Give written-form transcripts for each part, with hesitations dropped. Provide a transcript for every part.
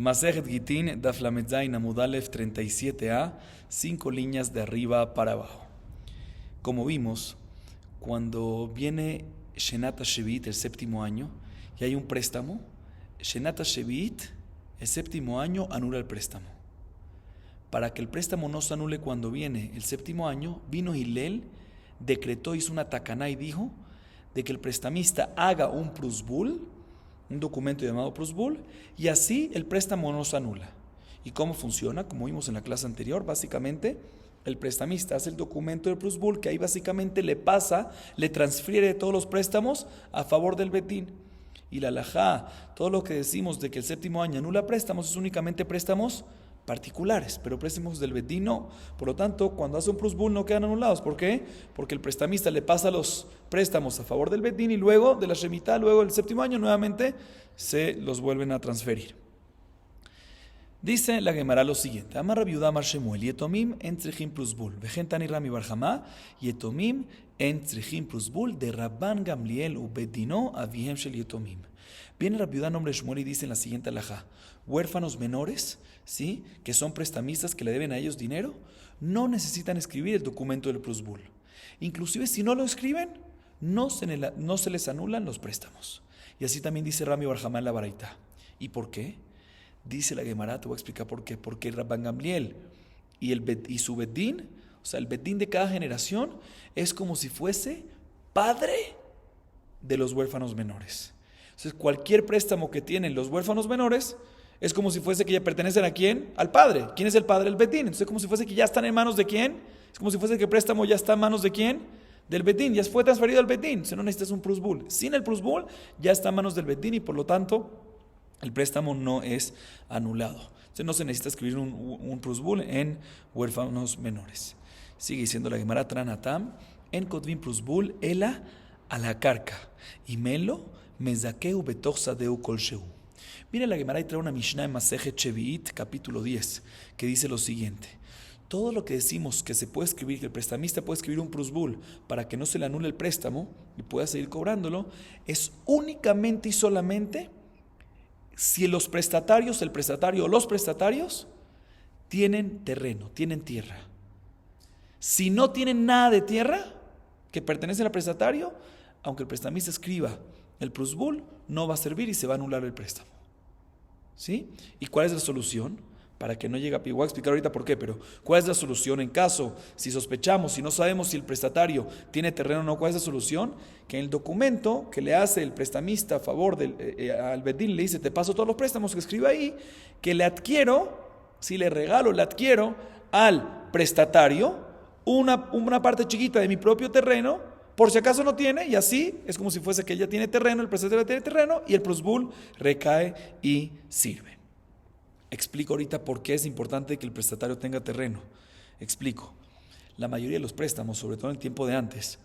Masejet Gitin, Daf Lamed Zayin Amud Alef 37a, 5 líneas de arriba para abajo. Como vimos, cuando viene Shenat HaShevit, el séptimo año, y hay un préstamo, Shenat HaShevit, el séptimo año, anula el préstamo. Para que el préstamo no se anule cuando viene el séptimo año, vino Hillel, decretó, hizo una takaná y dijo de que el prestamista haga un prusbul, un documento llamado prusbul, y así el préstamo no se anula. ¿Y cómo funciona? Como vimos en la clase anterior, básicamente el prestamista hace el documento del prusbul, que ahí básicamente le pasa, le transfiere todos los préstamos a favor del betín. Y la halajá, todo lo que decimos de que el séptimo año anula préstamos, es únicamente préstamos particulares, pero préstamos del betín no. Por lo tanto, cuando hace un prusbul no quedan anulados. ¿Por qué? Porque el prestamista le pasa los préstamos a favor del betín y luego de la shemitá, luego del séptimo año, nuevamente se los vuelven a transferir. Dice la Gemara lo siguiente: Amar Rabbi Yehuda Amar Shemuel, Yetomim en tzrichim prusbul, vejen tani Rami bar Hamá, Yetomim en tzrichim prusbul de Rabban Gamliel u bedino avihem shel Yetomim. Viene Rabbi Yehuda, nombre de Shemuel, y dice en la siguiente halajá: huérfanos menores, ¿sí?, que son prestamistas, que le deben a ellos dinero, no necesitan escribir el documento del prusbul. Inclusive si no lo escriben, no se les anulan los préstamos. Y así también dice Rami bar Hamá en la Baraita. ¿Y por qué? Dice la Gemara, te voy a explicar por qué. Porque Rabban Gamliel y su bedín, o sea, el bedín de cada generación, es como si fuese padre de los huérfanos menores. Entonces, cualquier préstamo que tienen los huérfanos menores es como si fuese que ya pertenecen a quién, al padre. ¿Quién es el padre? El bedín. Entonces, es como si fuese que ya están en manos de quién. Es como si fuese que el préstamo ya está en manos de quién, del bedín. Ya fue transferido al bedín. Entonces, no necesitas un prusbul. Sin el prusbul ya está en manos del bedín y por lo tanto el préstamo no es anulado. Entonces no se necesita escribir un prusbul en huérfanos menores. Sigue diciendo la Gemara Tranatam, en Kotvim prusbul ela a la carca y melo mezakeu betoch sadeu kolsheu. Mira la Gemara y trae una Mishnah en Masejet Shevi'it, capítulo 10, que dice lo siguiente: todo lo que decimos que se puede escribir, que el prestamista puede escribir un prusbul para que no se le anule el préstamo y pueda seguir cobrándolo, es únicamente y solamente si los prestatarios, el prestatario o los prestatarios tienen terreno, tienen tierra. Si no tienen nada de tierra que pertenece al prestatario, aunque el prestamista escriba el prusbul, no va a servir y se va a anular el préstamo. ¿Sí? ¿Y cuál es la solución? Para que no llegue a... Voy a explicar ahorita por qué, pero ¿cuál es la solución en caso, si sospechamos, si no sabemos si el prestatario tiene terreno o no? ¿Cuál es la solución? Que en el documento que le hace el prestamista a favor al bedín, le dice: te paso todos los préstamos, que escriba ahí, que le adquiero, si le regalo, le adquiero al prestatario una parte chiquita de mi propio terreno, por si acaso no tiene, y así es como si fuese que ella tiene terreno, el prestatario tiene terreno, y el prusbul recae y sirve. Explico ahorita por qué es importante que el prestatario tenga terreno. Explico. La mayoría de los préstamos, sobre todo en el tiempo de antes,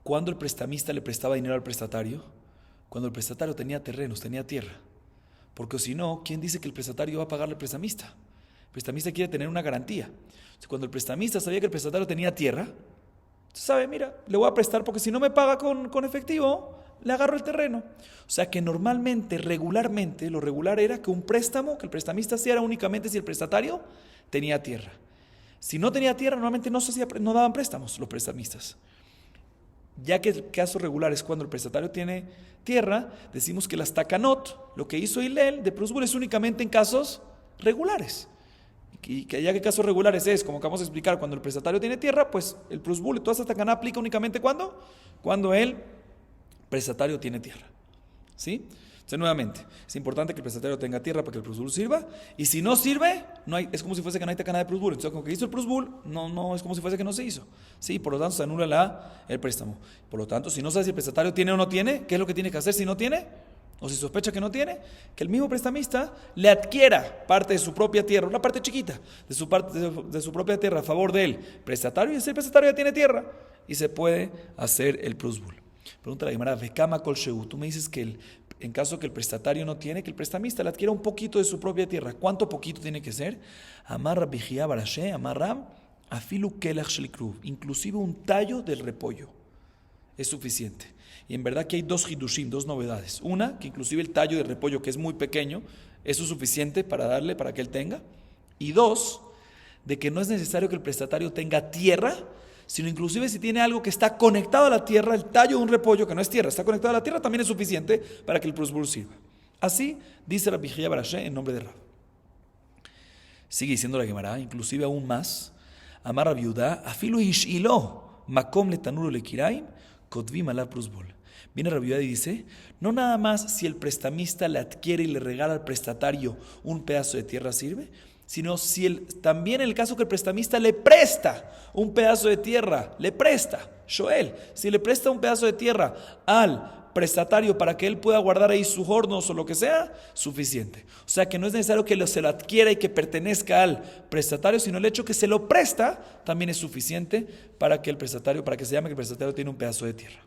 cuando el prestamista le prestaba dinero al prestatario, cuando el prestatario tenía terrenos, tenía tierra. Porque si no, ¿quién dice que el prestatario va a pagarle al prestamista? El prestamista quiere tener una garantía. Entonces, cuando el prestamista sabía que el prestatario tenía tierra, sabe, mira, le voy a prestar porque si no me paga con efectivo, le agarro el terreno. O sea que normalmente, regularmente, lo regular era que un préstamo, que el prestamista hacía, era únicamente si el prestatario tenía tierra. Si no tenía tierra, normalmente no daban préstamos los prestamistas. Ya que el caso regular es cuando el prestatario tiene tierra, decimos que las takanot, lo que hizo Hillel de prusbul, es únicamente en casos regulares. Y que ya que casos regulares es, como acabamos de explicar, cuando el prestatario tiene tierra, pues el prusbul y toda esta takaná aplica únicamente cuando el prestatario tiene tierra. ¿Sí? Entonces, nuevamente, es importante que el prestatario tenga tierra para que el prusbul sirva, y si no sirve, es como si fuese que no hay takaná de prusbul. Entonces, como que hizo el prusbul, no es como si fuese que no se hizo. Sí, por lo tanto, se anula el préstamo. Por lo tanto, si no sabe si el prestatario tiene o no tiene, ¿qué es lo que tiene que hacer si no tiene? O si sospecha que no tiene, que el mismo prestamista le adquiera parte de su propia tierra, una parte chiquita de su propia tierra a favor del prestatario, y ese prestatario ya tiene tierra y se puede hacer el prusbul. Pregunta la Gemara: Vekama kol sheu. Tú me dices que en caso que el prestatario no tiene, que el prestamista le adquiera un poquito de su propia tierra. ¿Cuánto poquito tiene que ser? Amar Rabbi Jia bar Ashe, Amar Rab, afilu kelach shel kruv. Inclusive un tallo del repollo es suficiente. Y en verdad que hay dos hidushim, dos novedades. Una, que inclusive el tallo del repollo, que es muy pequeño, Eso es suficiente para darle, para que él tenga. Y dos, de que no es necesario que el prestatario tenga tierra, sino inclusive si tiene algo que está conectado a la tierra, el tallo de un repollo que no es tierra, está conectado a la tierra, también es suficiente para que el prusbul sirva. Así dice Rabbi Jía bar Ashi en nombre de Rab. Sigue diciendo la Gemara, inclusive aún más, Amar Rabbi Yudá, afilu ishilo, makom letanuro lekiraim, kotvim alav prusbul. Viene Rabbi Yudá y dice, no nada más si el prestamista le adquiere y le regala al prestatario un pedazo de tierra sirve, sino si también en el caso que el prestamista le presta un pedazo de tierra, le presta, Shoel, si le presta un pedazo de tierra al prestatario para que él pueda guardar ahí sus hornos o lo que sea, suficiente. O sea que no es necesario que se lo adquiera y que pertenezca al prestatario, sino el hecho que se lo presta también es suficiente para que el prestatario, para que se llame que el prestatario tiene un pedazo de tierra.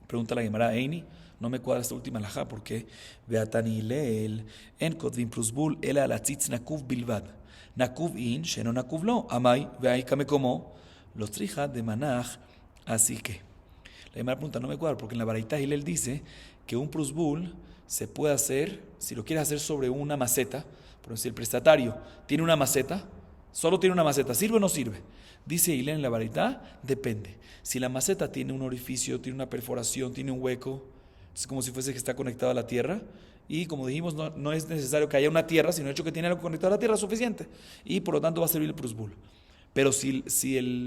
Pregunta la Gemara, Eini, no me cuadra esta última alajá, porque Beatani leel en kotvim prusbul ela alatzitz nakuv bilvad. Nakuv in, sheno nakuv lo, amai, veai kame como, los trija de manaj, así que. La Gemara pregunta, no me cuadra, porque en la Baraita Hillel dice que un prusbul se puede hacer, si lo quieres hacer sobre una maceta, por si el prestatario tiene una maceta, solo tiene una maceta, ¿sirve o no sirve? Dice Hillel en la Baraita, depende. Si la maceta tiene un orificio, tiene una perforación, tiene un hueco, es como si fuese que está conectado a la tierra. Y como dijimos, no es necesario que haya una tierra, sino el hecho que tiene algo conectado a la tierra es suficiente. Y por lo tanto va a servir el prusbul. Pero si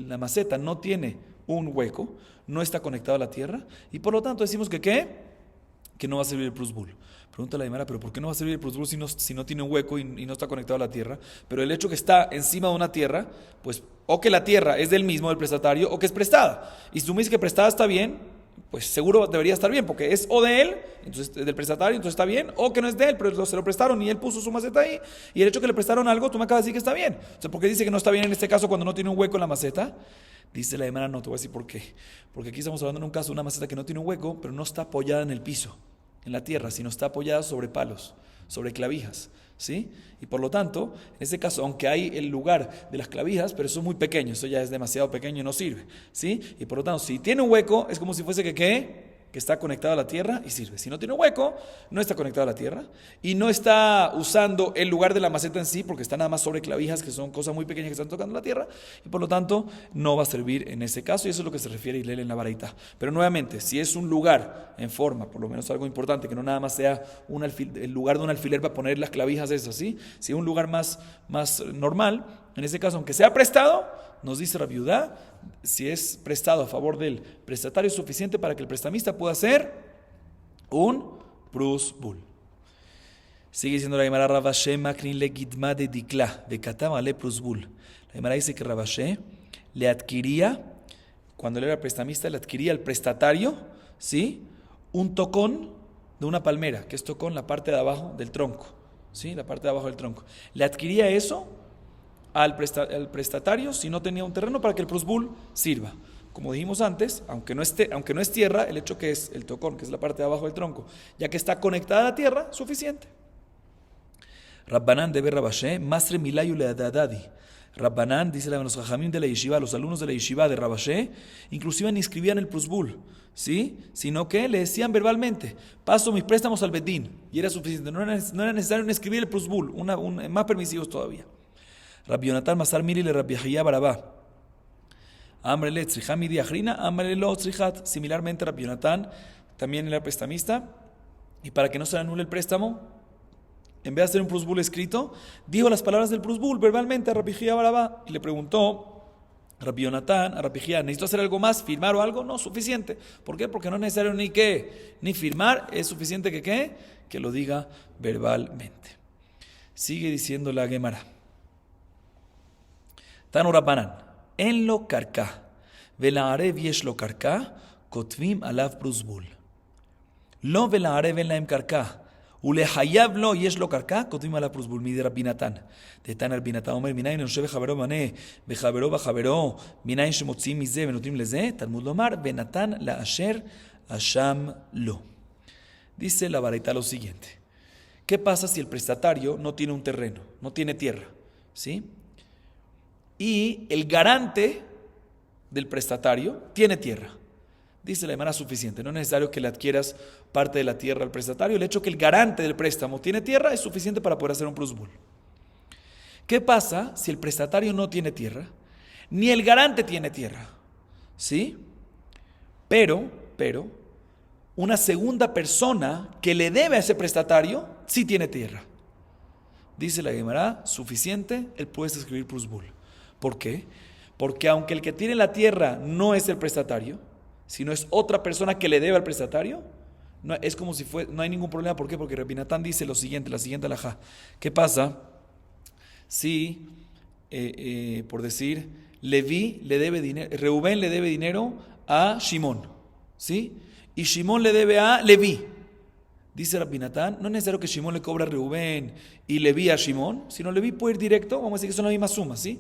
la maceta no tiene un hueco, no está conectado a la tierra, y por lo tanto decimos que ¿qué? Que no va a servir el prusbul. Pregunta la Gemara, ¿pero por qué no va a servir el prusbul si no tiene un hueco y no está conectado a la tierra? Pero el hecho que está encima de una tierra, pues o que la tierra es del mismo, del prestatario, o que es prestada. Y si tú me dices que prestada está bien, pues seguro debería estar bien, porque es o de él, entonces del prestatario, entonces está bien, o que no es de él, pero se lo prestaron y él puso su maceta ahí, y el hecho que le prestaron algo, tú me acabas de decir que está bien. O sea, ¿por qué dice que no está bien en este caso cuando no tiene un hueco en la maceta? Dice la Gemara, no, te voy a decir por qué. Porque aquí estamos hablando en un caso de una maceta que no tiene un hueco, pero no está apoyada en el piso, en la tierra, sino está apoyada sobre palos, sobre clavijas, ¿sí? Y por lo tanto, en ese caso, aunque hay el lugar de las clavijas, pero eso es muy pequeño, eso ya es demasiado pequeño y no sirve, ¿sí? Y por lo tanto, si tiene un hueco, es como si fuese que ¿qué? Que está conectado a la tierra y sirve. Si no tiene hueco, no está conectado a la tierra y no está usando el lugar de la maceta en sí, porque está nada más sobre clavijas, que son cosas muy pequeñas que están tocando la tierra, y por lo tanto no va a servir en ese caso, y eso es lo que se refiere Hillel en la Baraita. Pero nuevamente, si es un lugar en forma, por lo menos algo importante, que no nada más sea el lugar de un alfiler para poner las clavijas esas, ¿sí? Si es un lugar más normal, en ese caso, aunque sea prestado, nos dice Rabbi Yudá, si es prestado a favor del prestatario, es suficiente para que el prestamista pueda hacer un prusbul. Sigue diciendo la Gemara, Rav Ashi makrin le gidma de dikla, de katam ale prusbul. La Gemara dice que Rav Ashi le adquiría, cuando él era prestamista, le adquiría al prestatario, ¿sí? Un tocón de una palmera, que es tocón la parte de abajo del tronco, ¿sí? La parte de abajo del tronco. Le adquiría eso al prestatario si no tenía un terreno para que el prusbul sirva. Como dijimos antes, aunque no es tierra, el hecho que es el tocón, que es la parte de abajo del tronco, ya que está conectada a la tierra, suficiente. Rabbanán debe Rav Ashi, Masre Milayu Leadadadi. Rabbanán, dice los jajamim de la yeshiva, los alumnos de la yeshiva de Rav Ashi, inclusive ni escribían el prusbul, ¿sí? Sino que le decían verbalmente, paso mis préstamos al bedín, y era suficiente, no era necesario escribir el prusbul, más permisivos todavía. Rabbi Yonatan Masar Miri le Rabbi Jía Barabá. Amrele tzriha midi achrina, amrele lo tzrihat. Similarmente, Rabbi Yonatan también era prestamista, y para que no se anule el préstamo, en vez de hacer un prusbul escrito, dijo las palabras del prusbul verbalmente a Rabbi Jía Barabá, y le preguntó Rabbi Yonatan a Rabbi Jía, ¿necesito hacer algo más, firmar o algo? No, suficiente. ¿Por qué? Porque no es necesario ni firmar, es suficiente que lo diga verbalmente. Sigue diciendo la Gemara. Tanu Rabbanan, en lo karka, velaarev yesh lo karka, kotvim alav prusbul. Lo velaarev en laem karka, ulehayav lo yesh lo karka, kotvim alav prusbul. Mide Rabbi Natan. De Tan Rabbi Natan, Omer, minayin noshe vechavero mane, vechavero vechavero, minayin shemotzim mize, venotim leze, Talmud lomar, venatan la asher, asham lo. Dice la Baraita lo siguiente. ¿Qué pasa si el prestatario no tiene un terreno, no tiene tierra? ¿Sí? Y el garante del prestatario tiene tierra. Dice la Gemara suficiente, no es necesario que le adquieras parte de la tierra al prestatario. El hecho que el garante del préstamo tiene tierra es suficiente para poder hacer un plusbul. ¿Qué pasa si el prestatario no tiene tierra? Ni el garante tiene tierra. ¿Sí? Pero, una segunda persona que le debe a ese prestatario sí tiene tierra. Dice la Gemara, suficiente, él puede escribir plusbul. ¿Por qué? Porque aunque el que tiene la tierra no es el prestatario, sino es otra persona que le debe al prestatario, no, es como si no hay ningún problema. ¿Por qué? Porque Rabbi Natán dice lo siguiente, la siguiente alajá. ¿Qué pasa si, por decir, Leví le debe dinero, Reubén le debe dinero a Shimón, ¿sí? Y Shimón le debe a Leví. Dice Rabbi Natán, no es necesario que Shimón le cobre a Reubén y Leví a Shimón, sino Leví puede ir directo, vamos a decir que son la misma suma, ¿sí?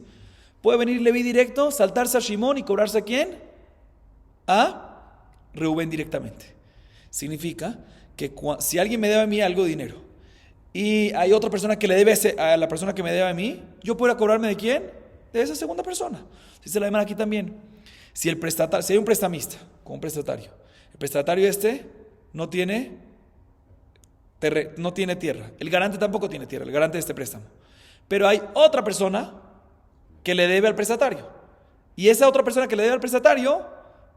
Puede venir Leví directo, saltarse a Shimón y cobrarse a ¿quién? A Reubén directamente. Significa que si alguien me debe a mí algo de dinero y hay otra persona que le debe a la persona que me debe a mí, yo puedo cobrarme ¿de quién? De esa segunda persona. Dice la demanda aquí también. Si hay un prestamista con un prestatario, el prestatario no tiene tierra, el garante tampoco tiene tierra, el garante de este préstamo, pero hay otra persona que le debe al prestatario y esa otra persona que le debe al prestatario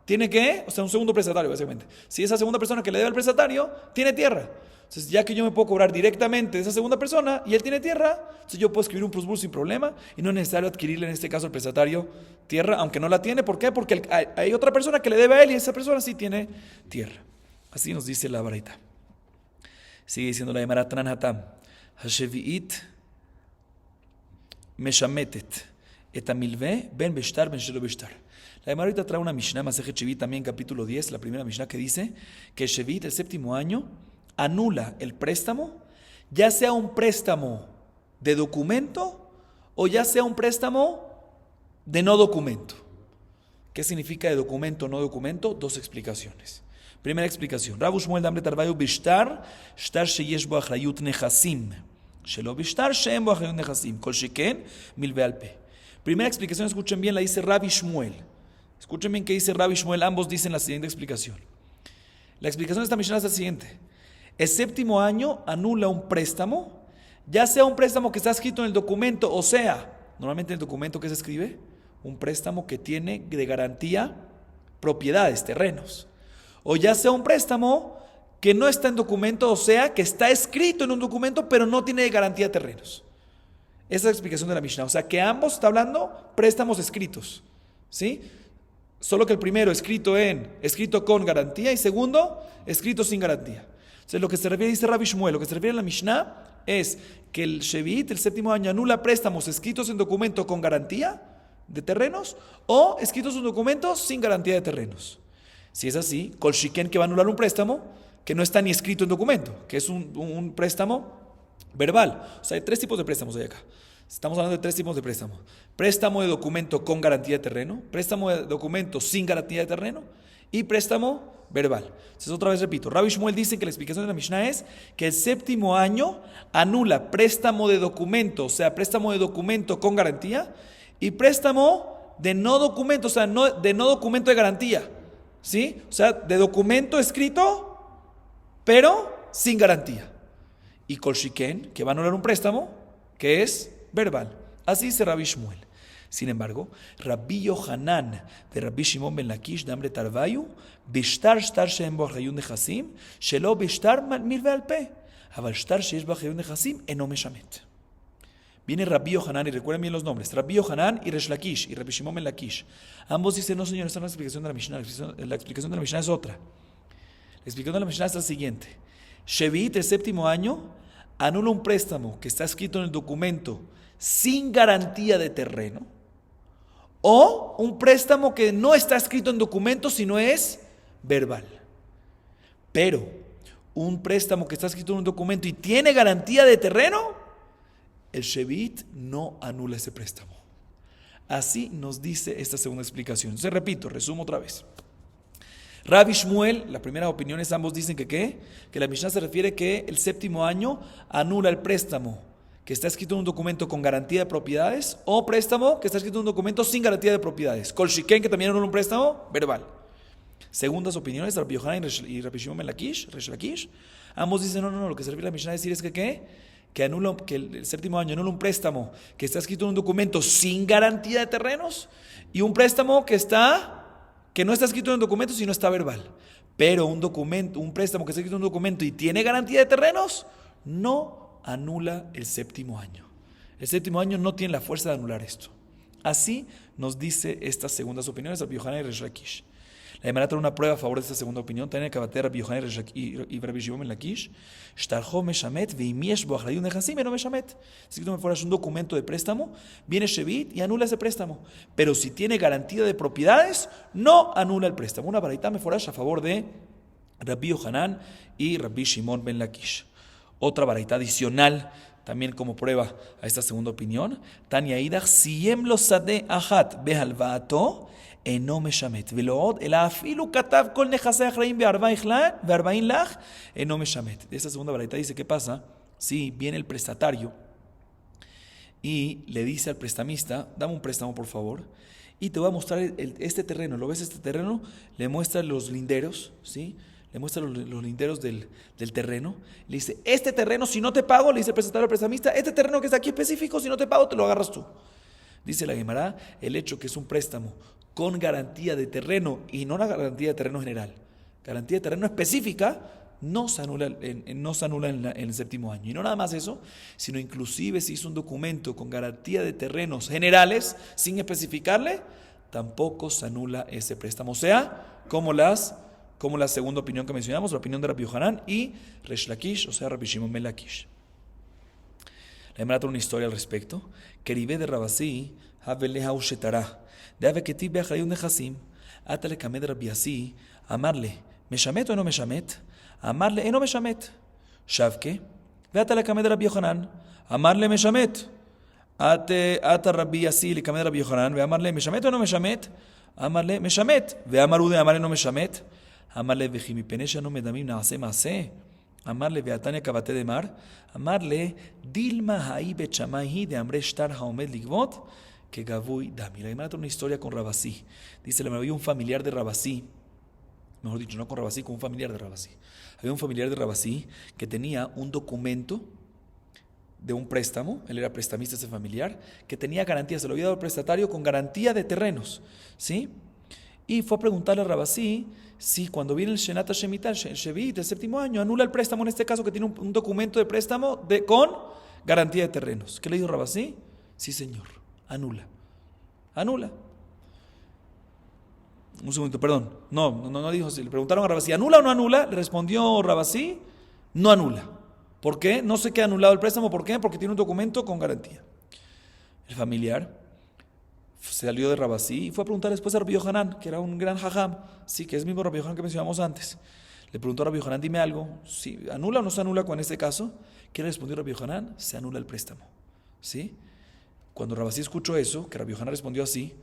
tiene que, o sea, un segundo prestatario básicamente. Si esa segunda persona que le debe al prestatario tiene tierra, entonces ya que yo me puedo cobrar directamente de esa segunda persona y él tiene tierra, entonces yo puedo escribir un plusbul sin problema y no es necesario adquirirle en este caso al prestatario tierra, aunque no la tiene. ¿Por qué? Porque hay otra persona que le debe a él y esa persona sí tiene tierra. Así nos dice la baraita. Sigue diciendo la Gemara Tanan Hatam, Hashevi'it meshametet et amilve ben beshtar ben shelo beshtar. La Gemara ahorita trae una Mishnah, Masejet Shevit también, capítulo 10, la primera Mishnah que dice que Shevit, el séptimo año, anula el préstamo, ya sea un préstamo de documento o ya sea un préstamo de no documento. ¿Qué significa de documento o no documento? Dos explicaciones. Primera explicación. Rabu Shmuel Damre Tarbayu Bishtar, Shtar Sheyesh Bo Achrayut Nechasim. Shelo Bishtar Sheem Bo Achrayut Nechasim. Kol Sheken Milve Alpe. Primera explicación, escuchen bien, la dice Rabbi Shmuel. Escuchen bien qué dice Rabbi Shmuel, ambos dicen la siguiente explicación. La explicación de esta Mishnah es la siguiente. El séptimo año anula un préstamo, ya sea un préstamo que está escrito en el documento, o sea, normalmente en el documento que se escribe, un préstamo que tiene de garantía propiedades, terrenos. O ya sea un préstamo que no está en documento, o sea, que está escrito en un documento, pero no tiene de garantía terrenos. Esa es la explicación de la Mishnah. O sea, que ambos está hablando préstamos escritos, ¿sí? Solo que el primero escrito con garantía y segundo, escrito sin garantía. Entonces, lo que se refiere, dice Rabbi Shmuel, lo que se refiere a la Mishnah es que el Shevit, el séptimo año, anula préstamos escritos en documento con garantía de terrenos o escritos en documentos sin garantía de terrenos. Si es así, Kol Shiken, que va a anular un préstamo que no está ni escrito en documento, que es un préstamo verbal. O sea, hay tres tipos de préstamos ahí acá. Estamos hablando de tres tipos de préstamos. Préstamo de documento con garantía de terreno, préstamo de documento sin garantía de terreno y préstamo verbal. Entonces otra vez repito, Rabbi Shmuel dice que la explicación de la Mishnah es que el séptimo año anula préstamo de documento, o sea, préstamo de documento con garantía y préstamo de no documento, o sea, de no documento de garantía. ¿Sí? O sea, de documento escrito, pero sin garantía. Y Kol Shiken, que va a anular un préstamo, que es verbal. Así dice Rabbi Shmuel. Sin embargo, Rabbi Yohanan de Rabbi Shimon ben Lakish de Amre Tarvayu, Bishtar Shtar Sheem Bo Achrayut Nechasim, Shelo Bishtar Milve Alpe, Aval Shtar Sheyesh Bo Achrayut Nechasim, Eno Meshamet. Viene Rabbi Yohanan, y recuerden bien los nombres, Rabbi Yohanan y Resh Lakish, y Rabbi Shimon ben Lakish. Ambos dicen, no señor, esta no es la explicación de la Mishnah, la explicación de la Mishnah es otra. La explicación de la Mishnah es la siguiente. Shevit, el séptimo año, anula un préstamo que está escrito en el documento sin garantía de terreno, o un préstamo que no está escrito en documento, sino es verbal. Pero un préstamo que está escrito en un documento y tiene garantía de terreno, el Shevit no anula ese préstamo. Así nos dice esta segunda explicación. Entonces repito, resumo otra vez. Rabbi Shmuel, la primera opinión es ambos dicen que la Mishnah se refiere que el séptimo año anula el préstamo que está escrito en un documento con garantía de propiedades o préstamo que está escrito en un documento sin garantía de propiedades. Kol Shiken, que también anula un préstamo verbal. Segundas opiniones, Rabbi Yohanan y Rabbi Shimon ben Lakish, ambos dicen, no, lo que se refiere a la Mishnah decir es que ¿qué? Que el séptimo año anula un préstamo que está escrito en un documento sin garantía de terrenos y un préstamo que no está escrito en un documento sino está verbal. Pero un préstamo que está escrito en un documento y tiene garantía de terrenos, no anula el séptimo año. El séptimo año no tiene la fuerza de anular esto. Así nos dice estas segundas opiniones, Rabbi Yohanan y Resh Lakish. La Gemara trae una prueba a favor de esta segunda opinión. También Kabater, Rabbi Yohanan y Rabbi Shimon ben Lakish. Shtarjo meshamet veimiesh bo achrayut nechasim no meshamet. Si tú me fueras un documento de préstamo, viene Shevit y anula ese préstamo. Pero si tiene garantía de propiedades, no anula el préstamo. Una baraita me fuera a favor de Rabbi Yohanan y Rabbi Shimon ben Lakish. Otra baraita adicional, también como prueba a esta segunda opinión. Tania idach siyem lo sadeh achat behalvaato אינו משמט, ולא עוד, אלא אפילו כתב כל נכסי אחראים ב40 לך, אינו משמט. Esta segunda baraita dice, ¿qué pasa? Si viene el prestatario y le dice al prestamista, dame un préstamo por favor, y te voy a mostrar este terreno, ¿lo ves este terreno? Le muestra los linderos, ¿sí? Le muestra los linderos del terreno, le dice, este terreno si no te pago, le dice el prestatario al prestamista, este terreno que está aquí específico, si no te pago te lo agarras tú. Dice la Gemara, el hecho que es un préstamo con garantía de terreno y no una garantía de terreno general, garantía de terreno específica, no se anula en el séptimo año. Y no nada más eso, sino inclusive si hizo un documento con garantía de terrenos generales sin especificarle, tampoco se anula ese préstamo. O sea, como la segunda opinión que mencionamos, la opinión de Rabbi Yohanan y Resh Lakish, o sea, Rabbi Shimon ben Lakish. La Gemara trae una historia al respecto. Keribé de Rabasi, Haveleha Ushetara. De Ave Ketib Beachrayut Nechasim, Atale Kamed Rabbi Asi, Amarle, Meshamet o no Meshamet? Amarle, eno Meshamet. Shavke, Veatale Kamed Rabbi Yohanan, Amarle Meshamet. Ata Rabbi Asi le Kamed Rabbi Yohanan, Veamarle Meshamet o no Meshamet? Amarle Meshamet. Veamarude, Amarle no Meshamet. Amarle Vejimi Penesha no Medamim Naase Maase. Amarle Beatania Kabate de Mar. Amarle Dilma Hai Bechamai de Amre Shtar Haomed Ligvot. Que Gavui Dami. La Gemara trae una historia con Rabasí. Dice, había un familiar de Rabasí, mejor dicho, no con Rabasí, con un familiar de Rabasí. Había un familiar de Rabasí que tenía un documento de un préstamo, él era prestamista ese familiar, que tenía garantía, se lo había dado al prestatario con garantía de terrenos, ¿sí? Y fue a preguntarle a Rabasí si cuando viene el Shenat Shemitah, el Shevit, el séptimo año, anula el préstamo, en este caso que tiene un documento de préstamo con garantía de terrenos. ¿Qué le dijo Rabasí? Sí, señor. Anula. Un segundo, perdón. No dijo así. Le preguntaron a Rabasí, ¿anula o no anula? Le respondió Rabasí, no anula. ¿Por qué? No se queda anulado el préstamo. ¿Por qué? Porque tiene un documento con garantía. El familiar salió de Rabasí y fue a preguntar después a Rabbi Yohanan, que era un gran jajam, sí, que es el mismo Rabbi Yohanan que mencionamos antes. Le preguntó a Rabbi Yohanan, dime algo, ¿sí, anula o no se anula con este caso? ¿Qué le respondió Rabbi Yohanan? Se anula el préstamo. ¿Sí? Cuando Rabasí escuchó eso, que Rabbi Yohanan respondió así,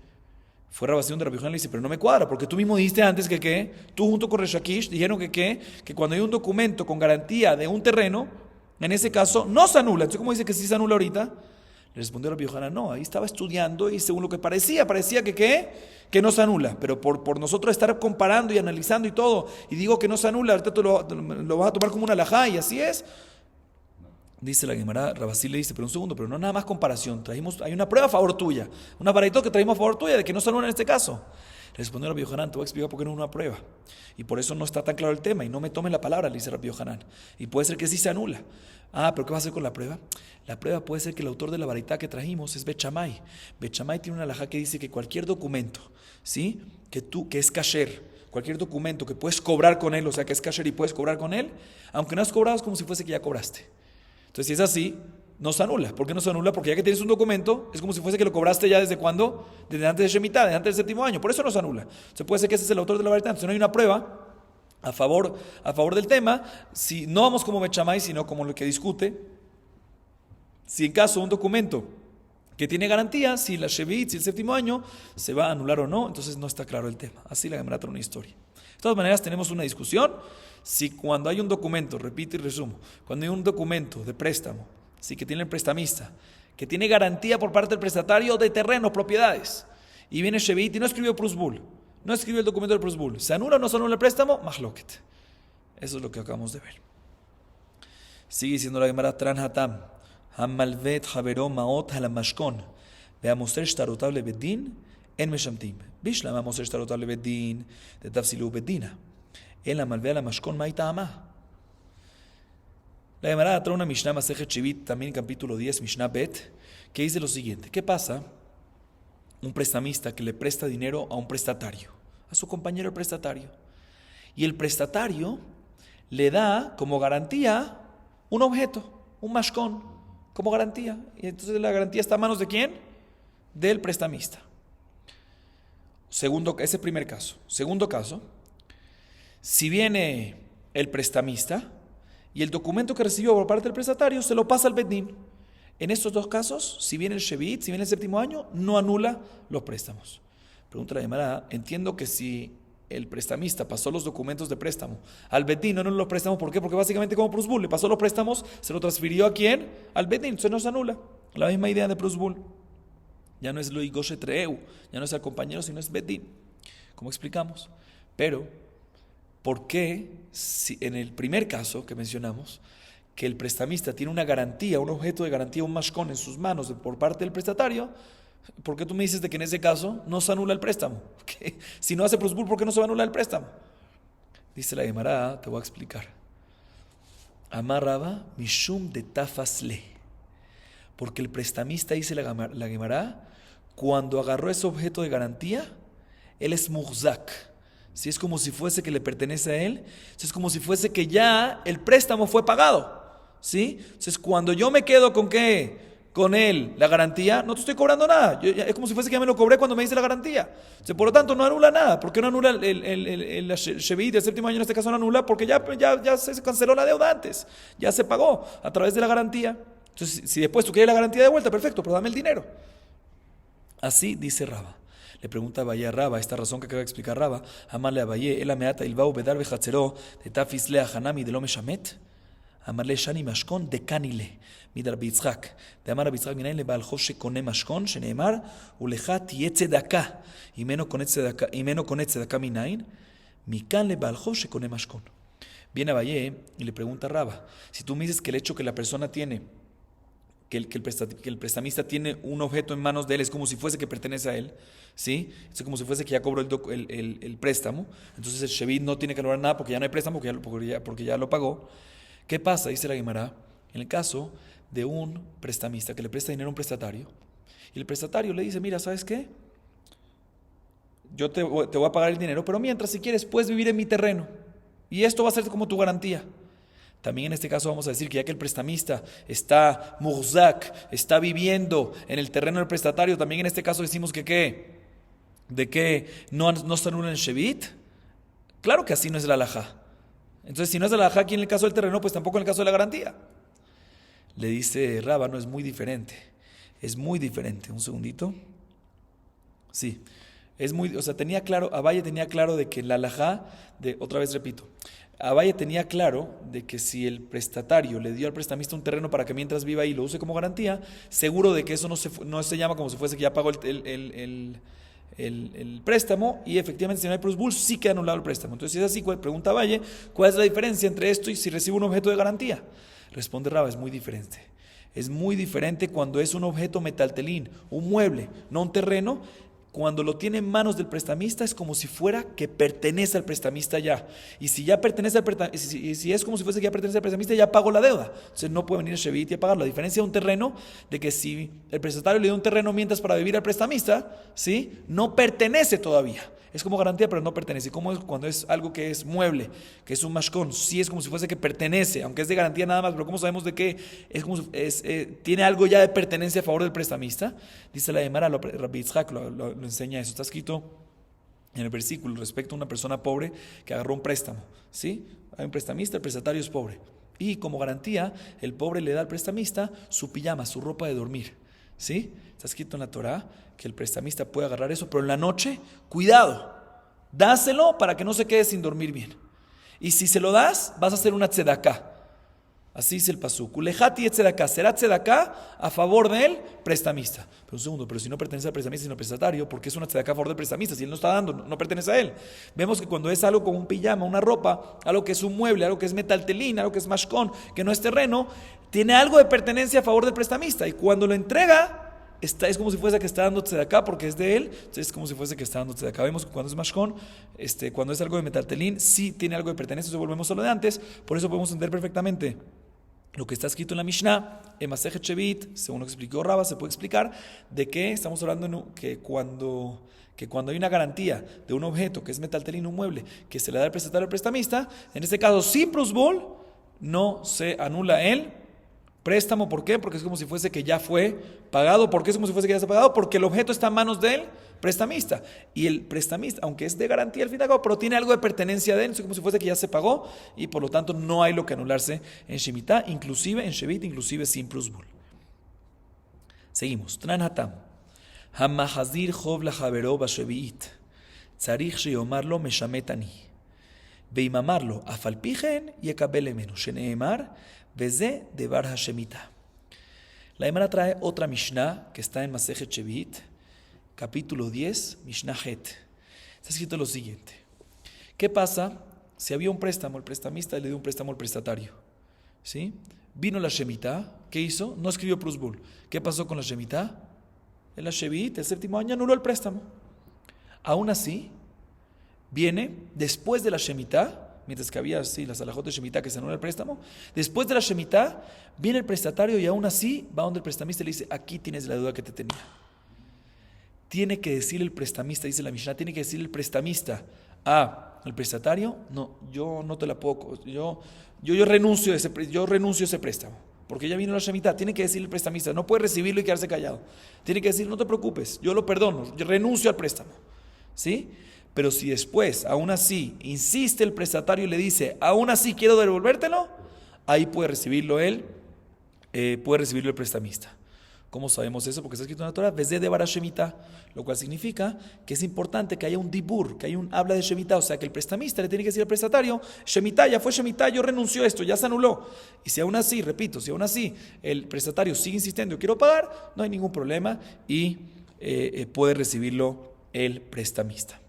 fue Rabasí donde Rabbi Yohanan le dice, pero no me cuadra, porque tú mismo dijiste antes que tú junto con Resh Lakish dijeron que cuando hay un documento con garantía de un terreno, en ese caso no se anula. Entonces, ¿cómo dice que sí se anula ahorita? Le respondió Rabbi Yohanan, no, ahí estaba estudiando y según lo que parecía que no se anula, pero por nosotros estar comparando y analizando y todo, y digo que no se anula, ahorita tú lo vas a tomar como una alajá, y así es. Dice la Gemara, Rabasí le dice, pero un segundo, pero no nada más comparación, hay una prueba a favor tuya, una baraita que traímos a favor tuya de que no se anula en este caso. Le respondió Rabbi Yohanan, te voy a explicar por qué no es una prueba. Y por eso no está tan claro el tema, y no me tomes la palabra, le dice Rabbi Yohanan. Y puede ser que sí se anula. Pero ¿qué va a hacer con la prueba? La prueba puede ser que el autor de la baraita que trajimos es Bet Shammai. Bet Shammai tiene una alajá que dice que cualquier documento, ¿sí? que es kasher, cualquier documento que puedes cobrar con él, o sea que es kasher y puedes cobrar con él, aunque no has cobrado es como si fuese que ya cobraste. Entonces, si es así, no se anula. ¿Por qué no se anula? Porque ya que tienes un documento, es como si fuese que lo cobraste ya desde cuándo, desde antes de Shemitah, desde antes del séptimo año. Por eso no se anula. Se puede ser que ese es el autor de la baraita. Entonces no hay una prueba a favor del tema. Si no vamos como Bet Shammai, sino como lo que discute, si en caso un documento que tiene garantía, si la Shevit, si el séptimo año, se va a anular o no, entonces no está claro el tema. Así la Gemara trae una historia. De todas maneras, tenemos una discusión. Si cuando hay un documento, repito y resumo, cuando hay un documento de préstamo, sí, que tiene el prestamista, que tiene garantía por parte del prestatario de terrenos, propiedades, y viene Shevit y no escribió Prusbul, no escribió el documento del prosbul. ¿Se anula o no se anula el préstamo? Mahloket. Eso es lo que acabamos de ver. Sigue diciendo la Gemara, Tran Hatam, Hamalvet Javero Maot Halamashkon, Veamoser Shtarotav Lebedin, En Meshamtim. Bishlam Amoser Shtarotav Lebedin, de Tafsilu Bedina. El Hamalvet Halamashkon Maita Amah. La Gemara trae una Mishnah Masejet Shivit, también capítulo 10, Mishnah Bet, que dice lo siguiente. ¿Qué pasa? Un prestamista que le presta dinero a un prestatario, a su compañero prestatario. Y el prestatario le da como garantía un objeto, un mashkon, como garantía. Y entonces la garantía está a manos ¿de quién? Del prestamista. Ese primer caso. Segundo caso, si viene el prestamista y el documento que recibió por parte del prestatario se lo pasa al Bedín. En estos dos casos, si viene el Shevit, si viene el séptimo año, no anula los préstamos. Pregunta la Gemara, entiendo que si el prestamista pasó los documentos de préstamo al Bedín, no anula los préstamos, ¿por qué? Porque básicamente como Prusbul le pasó los préstamos, se lo transfirió ¿a quién? Al Bedín, entonces no se anula. La misma idea de Prusbul. Ya no es Lui Goshe Treu, ya no es al compañero, sino es Bedín. ¿Cómo explicamos? Pero, ¿por qué si en el primer caso que mencionamos, que el prestamista tiene una garantía, un objeto de garantía, un mashkon en sus manos por parte del prestatario, ¿por qué tú me dices de que en ese caso no se anula el préstamo? ¿Qué? Si no hace prosbul, ¿por qué no se va a anular el préstamo? Dice la Gemara, te voy a explicar. Amarraba mishum de tafasle. Porque el prestamista, dice la Gemara, cuando agarró ese objeto de garantía, él es muhzak. Si es como si fuese que le pertenece a él, es como si fuese que ya el préstamo fue pagado. ¿Sí? Entonces, cuando yo me quedo con ¿qué? Con él, la garantía, no te estoy cobrando nada. Es como si fuese que ya me lo cobré cuando me dice la garantía. Entonces, por lo tanto, no anula nada. ¿Por qué no anula el Shevit del séptimo año? En este caso no anula porque ya se canceló la deuda antes. Ya se pagó a través de la garantía. Entonces, si después tú quieres la garantía de vuelta, perfecto, pero dame el dinero. Así dice Raba. Le pregunta a Abaye a Raba, esta razón que acaba de explicar Raba, amarle a Abaye, el ameata ilbao bedar bechatzero de tafisle a hanami de lo meshamet. Amarle shani mashkon de kanile, midar bitzhak. De amar a bitzhak minayin le baal chov shekone mashkon, sheneemar, ulecha tiye tzedaka. Y menos con tzedaka minayin, mikan le baal chov shekone mashkon. Viene Abaye y le pregunta a Raba, si tú me dices que el hecho que la persona tiene, que el prestamista tiene un objeto en manos de él, es como si fuese que pertenece a él, ¿sí? Es como si fuese que ya cobró el préstamo, entonces el Shevit no tiene que anular nada porque ya no hay préstamo, porque ya lo pagó. ¿Qué pasa? Dice la Gemara, en el caso de un prestamista que le presta dinero a un prestatario, y el prestatario le dice, mira, ¿sabes qué? Yo te voy a pagar el dinero, pero mientras, si quieres, puedes vivir en mi terreno, y esto va a ser como tu garantía. También en este caso vamos a decir que ya que el prestamista está muhzak, está viviendo en el terreno del prestatario, también en este caso decimos que ¿qué? ¿De que no se anula el Shevit? Claro que así no es el halajá. Entonces, si no es el halajá aquí en el caso del terreno, pues tampoco en el caso de la garantía. Le dice Raba, no, es muy diferente. Es muy diferente. Un segundito. Sí. Tenía claro, Abaye tenía claro de que el halajá, otra vez repito, Abaye tenía claro de que si el prestatario le dio al prestamista un terreno para que mientras viva ahí lo use como garantía, seguro de que eso no se llama como si fuese que ya pagó el préstamo, y efectivamente si no hay prosbul sí queda anulado el préstamo. Entonces, si es así, pregunta Abaye, ¿cuál es la diferencia entre esto y si recibe un objeto de garantía? Responde Raba, es muy diferente. Es muy diferente cuando es un objeto metaltelín, un mueble, no un terreno. Cuando lo tiene en manos del prestamista es como si fuera que pertenece al prestamista ya. Y si ya pertenece al prestamista, si es como si fuese que ya pertenece al prestamista, ya pagó la deuda. Entonces no puede venir el Shevit y a pagar. La diferencia de un terreno, de que si el prestatario le dio un terreno mientras para vivir al prestamista, ¿sí? No pertenece todavía. Es como garantía, pero no pertenece. ¿Cómo es cuando es algo que es mueble, que es un mashkon? Sí es como si fuese que pertenece, aunque es de garantía nada más, pero ¿cómo sabemos de qué? Tiene algo ya de pertenencia a favor del prestamista. Dice la Gemara, Rabbi Yitzhak lo enseña eso. Está escrito en el versículo respecto a una persona pobre que agarró un préstamo. ¿Sí? Hay un prestamista, el prestatario es pobre. Y como garantía, el pobre le da al prestamista su pijama, su ropa de dormir. ¿Sí? Está escrito en la Torá que el prestamista puede agarrar eso, pero en la noche, cuidado, dáselo para que no se quede sin dormir bien. Y si se lo das, vas a hacer una tzedaká. Así dice el pasuk. Ulejati et tzedaká. Será tzedaká a favor del prestamista. Pero un segundo, pero si no pertenece al prestamista sino al prestatario, ¿por qué es una tzedaká a favor del prestamista? Si él no está dando, no pertenece a él. Vemos que cuando es algo como un pijama, una ropa, algo que es un mueble, algo que es metaltelín, algo que es mashkon, que no es terreno, tiene algo de pertenencia a favor del prestamista. Y cuando lo entrega, es como si fuese que está dando tzedaká porque es de él, entonces es como si fuese que está dando tzedaká. Vemos que cuando es mashkon, cuando es algo de metaltelín, sí tiene algo de pertenencia, entonces volvemos a lo de antes, por eso podemos entender perfectamente lo que está escrito en la Mishnah, en Masejet Shevit, según lo que explicó Raba, se puede explicar de que estamos hablando que cuando hay una garantía de un objeto que es metaltelín, un mueble, que se le da al prestatario al prestamista, en este caso sin plusbul, no se anula el préstamo. ¿Por qué? Porque es como si fuese que ya fue pagado. ¿Por qué es como si fuese que ya se ha pagado? Porque el objeto está en manos del prestamista. Y el prestamista, aunque es de garantía al fin y al cabo, pero tiene algo de pertenencia de él, es como si fuese que ya se pagó y por lo tanto no hay lo que anularse en Shemitah, inclusive en Shevit, inclusive sin plusbul. Seguimos. Tran Hatam. Hamahazir chov lahavero bashevi'it. Tzarich sheyomar lo meshamet ani. Veim amar lo af al pi chen yekabel emenu. Sheneemar veze devar hashemitah. La Gemara trae otra Mishnah que está en Masejet Shevit, capítulo 10, Mishnah Het. Está escrito lo siguiente. ¿Qué pasa si había un préstamo? El prestamista le dio un préstamo al prestatario. ¿Sí? Vino la Shemitah. ¿Qué hizo? No escribió plusbul. ¿Qué pasó con la Shemitah? En la Shevit, el séptimo año, anuló el préstamo. Aún así, viene después de la Shemitah, mientras que había así las alajot de Shemitah que se anula el préstamo, después de la Shemitah, viene el prestatario y aún así va donde el prestamista y le dice, aquí tienes la deuda que te tenía. Tiene que decir el prestamista, dice la Mishnah, tiene que decir el prestamista al prestatario, no, yo no te la puedo, yo renuncio a ese préstamo, porque ya vino la Shemitah. Tiene que decir el prestamista, no puede recibirlo y quedarse callado. Tiene que decir, no te preocupes, yo lo perdono, yo renuncio al préstamo. ¿Sí? Pero si después, aún así, insiste el prestatario y le dice, aún así quiero devolvértelo, ahí puede recibirlo el prestamista. ¿Cómo sabemos eso? Porque está escrito en la Torah, Vezé de bara Shemitah, lo cual significa que es importante que haya un dibur, que haya un habla de Shemitah, o sea que el prestamista le tiene que decir al prestatario, Shemitah, ya fue Shemitah, yo renuncio a esto, ya se anuló. Y si aún así, repito, si aún así el prestatario sigue insistiendo, yo quiero pagar, no hay ningún problema y puede recibirlo el prestamista.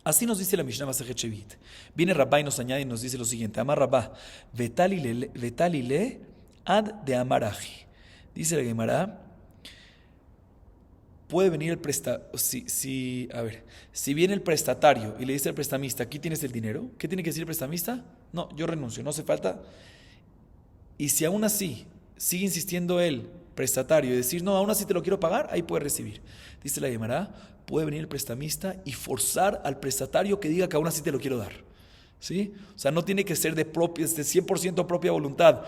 Así nos dice la Mishnah Masejet Shevit. Viene Rabá y nos añade y nos dice lo siguiente, Amar Rabá, vetalile ad de amaraji. Dice la Gemara, puede venir el prestatario, si viene el prestatario y le dice al prestamista, aquí tienes el dinero, ¿qué tiene que decir el prestamista? No, yo renuncio, no hace falta. Y si aún así sigue insistiendo el prestatario y decir, no, aún así te lo quiero pagar, ahí puede recibir. Dice la Gemara, puede venir el prestamista y forzar al prestatario que diga que aún así te lo quiero dar. ¿Sí? O sea, no tiene que ser de 100% propia voluntad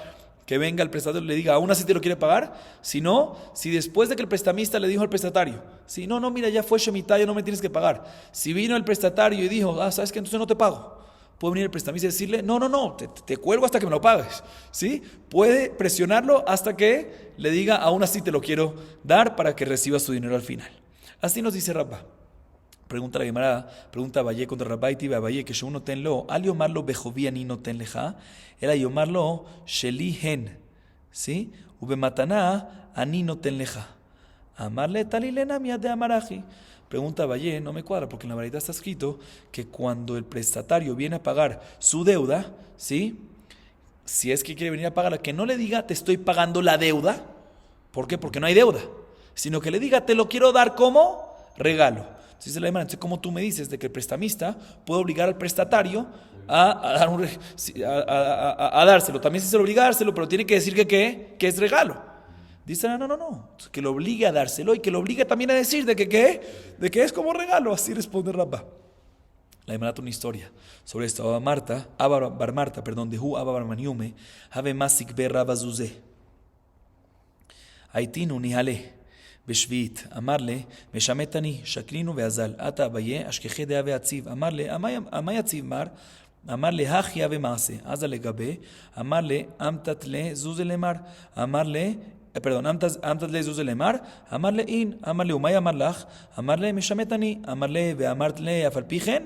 que venga el prestatario y le diga, aún así te lo quiere pagar, sino si después de que el prestamista le dijo al prestatario, si no, mira, ya fue Shemitah, ya no me tienes que pagar. Si vino el prestatario y dijo, ¿sabes qué? Entonces no te pago. Puede venir el prestamista y decirle, no, te cuelgo hasta que me lo pagues. ¿Sí? Puede presionarlo hasta que le diga, aún así te lo quiero dar para que reciba su dinero al final. Así nos dice Rabba. Pregunta la Gemara, pregunta Abaye contra Rabba y tibe Abaye que Sheu notenlo, al yomarlo bejovi ani noten leja, era yomarlo sheli hen, ¿sí? Ubemataná ani noten leja. Amarle talilena miad de amaraji. Pregunta Abaye, no me cuadra porque en la variedad está escrito que cuando el prestatario viene a pagar su deuda, ¿sí? Si es que quiere venir a pagarla, que no le diga te estoy pagando la deuda. ¿Por qué? Porque no hay deuda. Sino que le diga te lo quiero dar como regalo. Entonces, entonces, como tú me dices de que el prestamista puede obligar al prestatario a dárselo. También sí se lo obliga a dárselo, pero tiene que decir que es regalo. Dice, no. Que lo obligue a dárselo y que lo obligue también a decir de que es como regalo. Así responde Rabba. La Gemara una historia sobre esto. Bar Marta, de Hu Abba Bar Maniume, Have Masik Be Rabba Zuzé. Aitinu Nihale. בשביעית, אמר לי, משמת אני, שקרינו ואזל, אתה אביה, אשכחי דעה ועציב, אמר לי, אמה יציב מר, אמר לי, החיה ומעשה, אז לגבי, אמר לי, אמתת לזוזה למר, אמר לי, אמתת לזוזה למר, אמר לי, אין, אמר לי, ומאי אמר לך, אמר לי, משמת אני, אמר לי, ואמרת לי, אף על פי כן,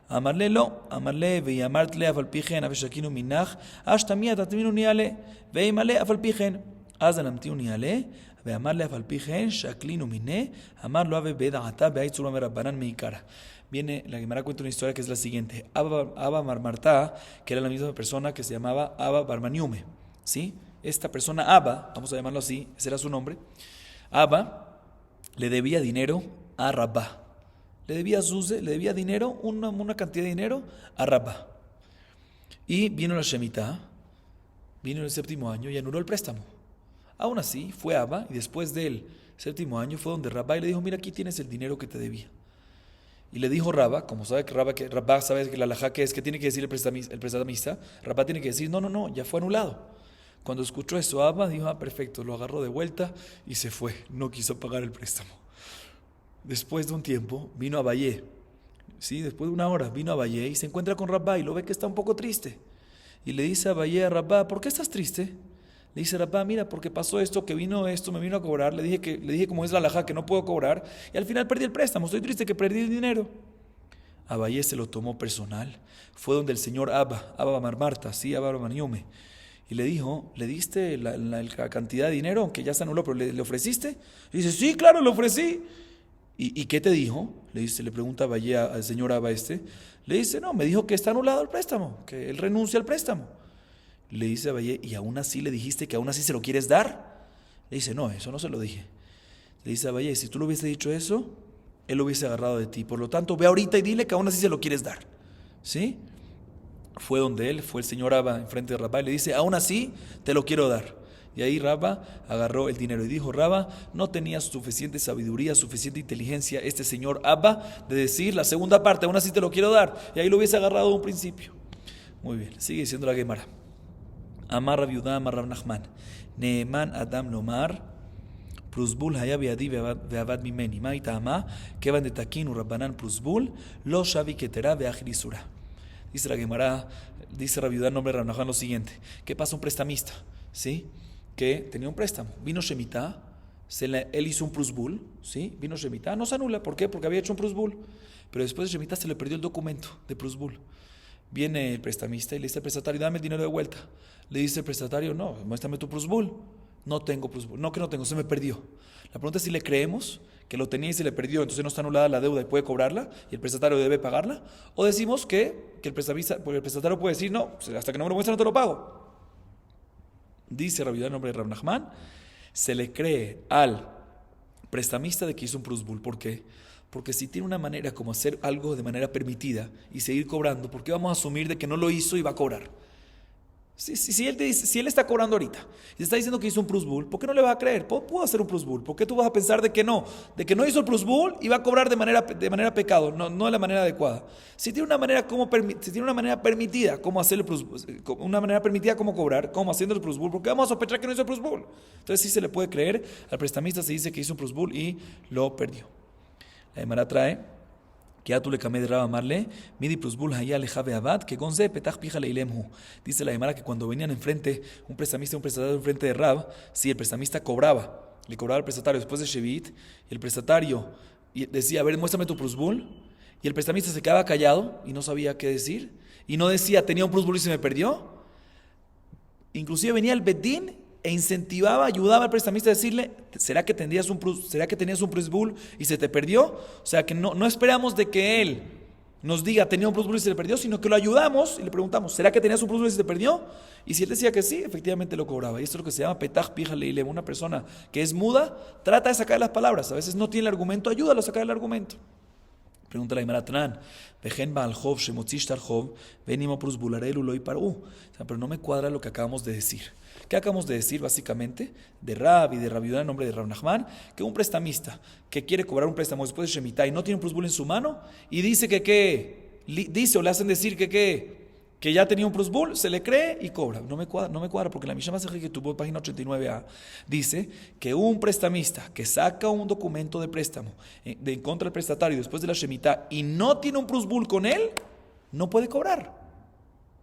Amarle lo, amarle veyamartle afalpigen aveshakinu minach, ashtamia tatiminu niale, veimale afalpigen, azanamtiu niale, veyamarle afalpigen, shaklinu mine, amarlo ave bedahata, beaitzuro merabanan meikara. Viene, la Gemara cuenta una historia que es la siguiente. Abba Marmartá, que era la misma persona que se llamaba Abba Barmaniume, ¿sí? Esta persona, Abba, vamos a llamarlo así, ese era su nombre. Abba le debía dinero a Rabá. Le debía dinero, una cantidad de dinero a Rabá. Y vino la Shemitah, vino el séptimo año y anuló el préstamo. Aún así, fue Abba y después del séptimo año fue donde Rabá y le dijo, mira, aquí tienes el dinero que te debía. Y le dijo Rabá, como sabe que Rabá sabe que la halajá que es que tiene que decir el prestamista, Rabá tiene que decir, no, ya fue anulado. Cuando escuchó eso, Abba dijo, perfecto, lo agarró de vuelta y se fue, no quiso pagar el préstamo. Después de un tiempo, vino a Abayé, ¿sí? Después de una hora, vino a Abayé y se encuentra con Rabá y lo ve que está un poco triste. Y le dice a Abayé a Rabá, ¿por qué estás triste? Le dice Rabá, mira, porque pasó esto, me vino a cobrar, le dije como es la halajá que no puedo cobrar, y al final perdí el préstamo, estoy triste que perdí el dinero. Abayé se lo tomó personal, fue donde el señor Abba Marmarta, sí, Abba Maniume, y le dijo, ¿le diste la cantidad de dinero, aunque ya se anuló, pero le ofreciste? Y dice, sí, claro, le ofrecí. ¿Y qué te dijo? Le pregunta Abayé al señor Abba le dice, no, me dijo que está anulado el préstamo, que él renuncia al préstamo. Le dice a Abayé, ¿y aún así le dijiste que aún así se lo quieres dar? Le dice, no, eso no se lo dije. Le dice a Abayé, si tú le hubiese dicho eso, él lo hubiese agarrado de ti. Por lo tanto, ve ahorita y dile que aún así se lo quieres dar. ¿Sí? Fue donde él, fue el señor Abba enfrente de Rabá y le dice, aún así te lo quiero dar. Y ahí Rabá agarró el dinero y dijo, Rabá, no tenía suficiente sabiduría, suficiente inteligencia este señor Abba de decir la segunda parte, aún así te lo quiero dar. Y ahí lo hubiese agarrado de un principio. Muy bien, sigue diciendo la Gemara. Amar Rav Yudá, Amar Rav Nachman, Neeman Adam Lomar, Prusbul haya biadi veavad mimeni, Maitama, Kevan de Takin Rabbanan Prusbul, Lo Shavi Ketera veajirisura. Dice la Gemara, dice Rav Yudá, nombre de Rav Nachman, lo siguiente: ¿qué pasa un prestamista? ¿Sí? Que tenía un préstamo, vino Shemitah, él hizo un Prusbul, ¿sí? Vino Shemitah, no se anula, ¿por qué? Porque había hecho un Prusbul, pero después de Shemitah se le perdió el documento de Prusbul. Viene el prestamista y le dice al prestatario, dame el dinero de vuelta. Le dice el prestatario, no, muéstrame tu Prusbul. No tengo Prusbul. No, que no tengo, se me perdió. La pregunta es si le creemos que lo tenía y se le perdió, entonces no está anulada la deuda y puede cobrarla, y el prestatario debe pagarla, o decimos que el prestatario puede decir, no, hasta que no me lo muestre no te lo pago. Dice Rav Yudá en nombre de Rav Nachman, se le cree al prestamista de que hizo un Prusbul. ¿Por qué? Porque si tiene una manera como hacer algo de manera permitida y seguir cobrando, ¿por qué vamos a asumir de que no lo hizo y va a cobrar? Si él está cobrando ahorita y está diciendo que hizo un Prusbul, ¿por qué no le va a creer? Pudo hacer un Prusbul. ¿Por qué tú vas a pensar de que no hizo el Prusbul y va a cobrar de manera pecado, no de la manera adecuada? Si tiene una manera permitida cómo hacer el Prusbul, una manera permitida cómo cobrar, cómo haciendo el Prusbul, ¿por qué vamos a sospechar que no hizo el Prusbul? Entonces sí se le puede creer. Al prestamista se dice que hizo un Prusbul y lo perdió. La Gemara trae que a tu le camé de Rab amarle, midi Prusbul haya lejabe abad, que gonze petach pija leilemhu. Dice la Gemara que cuando venían enfrente, un prestamista y un prestatario enfrente de Rab, si el prestamista le cobraba al prestatario después de Shevit, y el prestatario decía, a ver, muéstrame tu Prusbul, y el prestamista se quedaba callado y no sabía qué decir, y no decía, tenía un Prusbul y se me perdió. Inclusive venía el Bedín e incentivaba, ayudaba al prestamista a decirle, ¿será que tenías un Prusbul y se te perdió? O sea que no esperamos de que él nos diga, tenía un Prusbul y se le perdió, sino que lo ayudamos y le preguntamos, ¿será que tenías un Prusbul y se te perdió? Y si él decía que sí, efectivamente lo cobraba. Y esto es lo que se llama petach pija leilem. Una persona que es muda trata de sacar las palabras, a veces no tiene el argumento, ayúdalo a sacar el argumento. Pregunta la Gemara Tanan, vejen ba'al chov shemotzi shtar chov, venimo prusbularelu lo iparu. Pero no me cuadra lo que acabamos de decir. ¿Qué acabamos de decir básicamente? De Rab y de Rav Yudá en nombre de Rav Nachman, que un prestamista que quiere cobrar un préstamo después de Shemitah y no tiene un Prusbul en su mano y dice dice o le hacen decir que ya tenía un Prusbul, se le cree y cobra. No me cuadra porque la Mishnah Masechet Ketubot, página 89a, dice que un prestamista que saca un documento de préstamo en contra del prestatario después de la Shemitah y no tiene un Prusbul con él, no puede cobrar.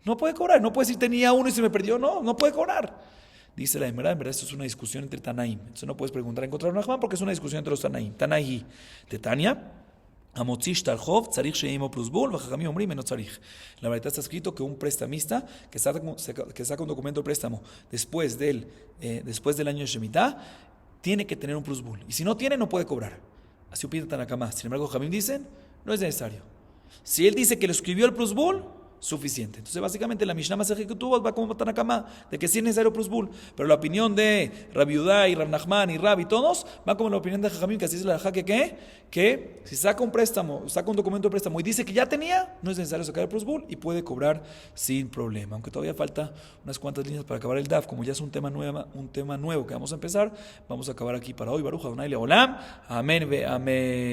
No puede decir tenía uno y se me perdió, no puede cobrar. Dice la Gemara, en verdad esto es una discusión entre Tanaim. Entonces no puedes preguntar en contra de Rav Nachman porque es una discusión entre los Tanaim. Tanaí de Tania, Amotzish Tarhov, Tzarich Sheimo Plus Bul, Vajajamim Omrim, no Tzarich. La verdad está escrito que un prestamista que saca un documento de préstamo después del año de Shemitah tiene que tener un Plus Bul. Y si no tiene, no puede cobrar. Así opina Tanakama. Sin embargo, Jamim dicen, no es necesario. Si él dice que lo escribió el Plus Bul, suficiente. Entonces, básicamente, la Mishnah más ejecutiva va como Tanakama, de que sí es necesario Plus Bul. Pero la opinión de Rabbi Udá y Rab Nachman y Rabbi, todos, va como la opinión de Jajamim, que así es la Jajá, que si saca un préstamo, saca un documento de préstamo y dice que ya tenía, no es necesario sacar el Plus Bul y puede cobrar sin problema. Aunque todavía falta unas cuantas líneas para acabar el DAF, como ya es un tema nuevo que vamos a empezar, vamos a acabar aquí para hoy. Baruch Adonai Leolam. Amén ve amén.